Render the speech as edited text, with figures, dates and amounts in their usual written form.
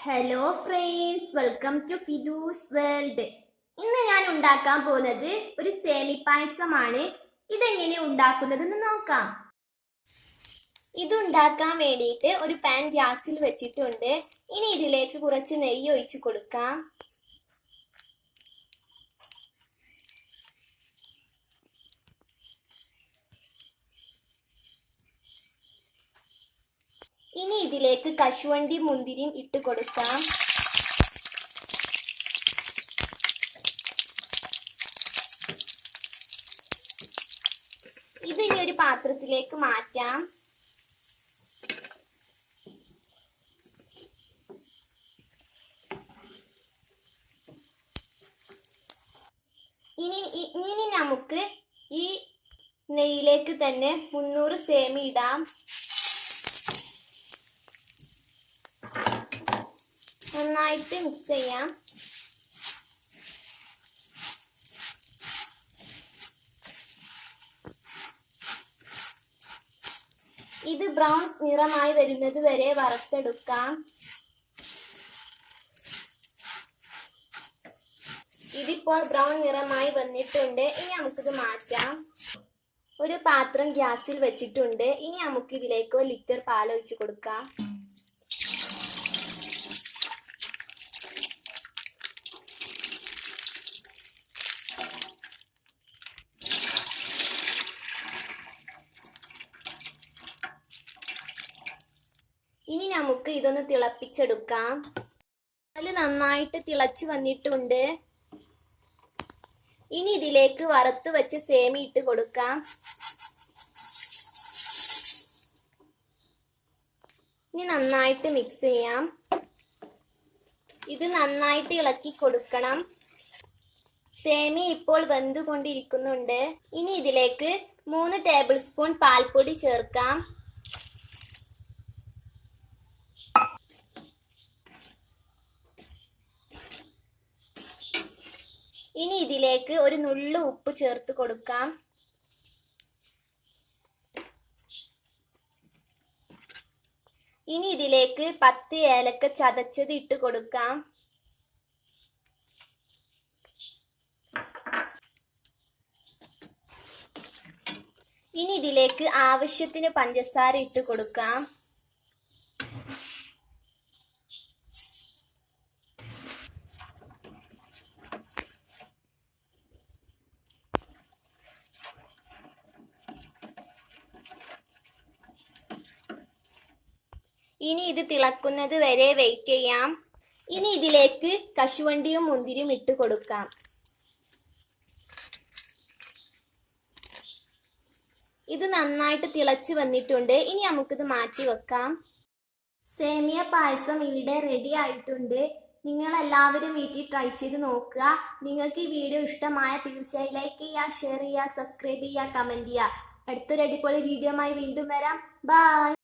Hello friends, welcome to Fidu's world. ഇന്ന് ഞാൻ ഉണ്ടാക്കാൻ പോകുന്നത് ഒരു സേമി പായസമാണ്. ഇതെങ്ങനെ ഉണ്ടാക്കുന്നതെന്ന് നോക്കാം. ഇതുണ്ടാക്കാൻ വേണ്ടിയിട്ട് ഒരു പാൻ ഗ്യാസിൽ വെച്ചിട്ടുണ്ട്. ഇനി ഇതിലേക്ക് കുറച്ച് നെയ്യ് ഒഴിച്ചു കൊടുക്കാം. ഇനി ഇതിലേക്ക് കശുവണ്ടി മുന്തിരിയും ഇട്ട് കൊടുക്കാം. ഇതിനി ഒരു പാത്രത്തിലേക്ക് മാറ്റാം. ഇനി നമുക്ക് ഈ നെയ്യിലേക്ക് തന്നെ 300 സേമി ഇടാം. നന്നായിട്ട് മിക്സ് ചെയ്യാം. ഇത് ബ്രൗൺ നിറമായി വരുന്നത് വരെ വറുത്തെടുക്കാം. ഇതിപ്പോൾ ബ്രൗൺ നിറമായി വന്നിട്ടുണ്ട്. ഇനി നമുക്കിത് മാറ്റാം. ഒരു പാത്രം ഗ്യാസിൽ വെച്ചിട്ടുണ്ട്. ഇനി നമുക്ക് ഇതിലേക്ക് 1 ലിറ്റർ പാൽ ഒഴിച്ച് കൊടുക്കാം. ഇനി നമുക്ക് ഇതൊന്ന് തിളപ്പിച്ചെടുക്കാം. പാല് നന്നായിട്ട് തിളച്ച് വന്നിട്ടുണ്ട്. ഇനി ഇതിലേക്ക് വറുത്ത് വെച്ച് സേമി ഇട്ട് കൊടുക്കാം. ഇനി നന്നായിട്ട് മിക്സ് ചെയ്യാം. ഇത് നന്നായിട്ട് ഇളക്കി കൊടുക്കണം. സേമി ഇപ്പോൾ വെന്തുകൊണ്ടിരിക്കുന്നുണ്ട്. ഇനി ഇതിലേക്ക് 3 ടേബിൾ സ്പൂൺ പാൽപ്പൊടി ചേർക്കാം. ഇനി ഇതിലേക്ക് ഒരു നുള്ളു ഉപ്പ് ചേർത്ത് കൊടുക്കാം. ഇനി ഇതിലേക്ക് 10 ഏലക്ക ചതച്ചത് ഇട്ട് കൊടുക്കാം. ഇനി ഇതിലേക്ക് ആവശ്യത്തിന് പഞ്ചസാര ഇട്ട് കൊടുക്കാം. ഇനി ഇത് തിളക്കുന്നത് വരെ വെയിറ്റ് ചെയ്യാം. ഇനി ഇതിലേക്ക് കശുവണ്ടിയും മുന്തിരിയും ഇട്ട് കൊടുക്കാം. ഇത് നന്നായിട്ട് തിളച്ച് വന്നിട്ടുണ്ട്. ഇനി നമുക്കിത് മാറ്റി വെക്കാം. സേമിയ പായസം ഇവിടെ റെഡി ആയിട്ടുണ്ട്. നിങ്ങൾ എല്ലാവരും വീട്ടിൽ ട്രൈ ചെയ്ത് നോക്കുക. നിങ്ങൾക്ക് ഈ വീഡിയോ ഇഷ്ടമായ തീർച്ചയായും ലൈക്ക് ചെയ്യുക, ഷെയർ ചെയ്യുക, സബ്സ്ക്രൈബ് ചെയ്യുക, കമന്റ് ചെയ്യുക. അടുത്തൊരു അടിപൊളി വീഡിയോയുമായി വീണ്ടും വരാം. ബൈ.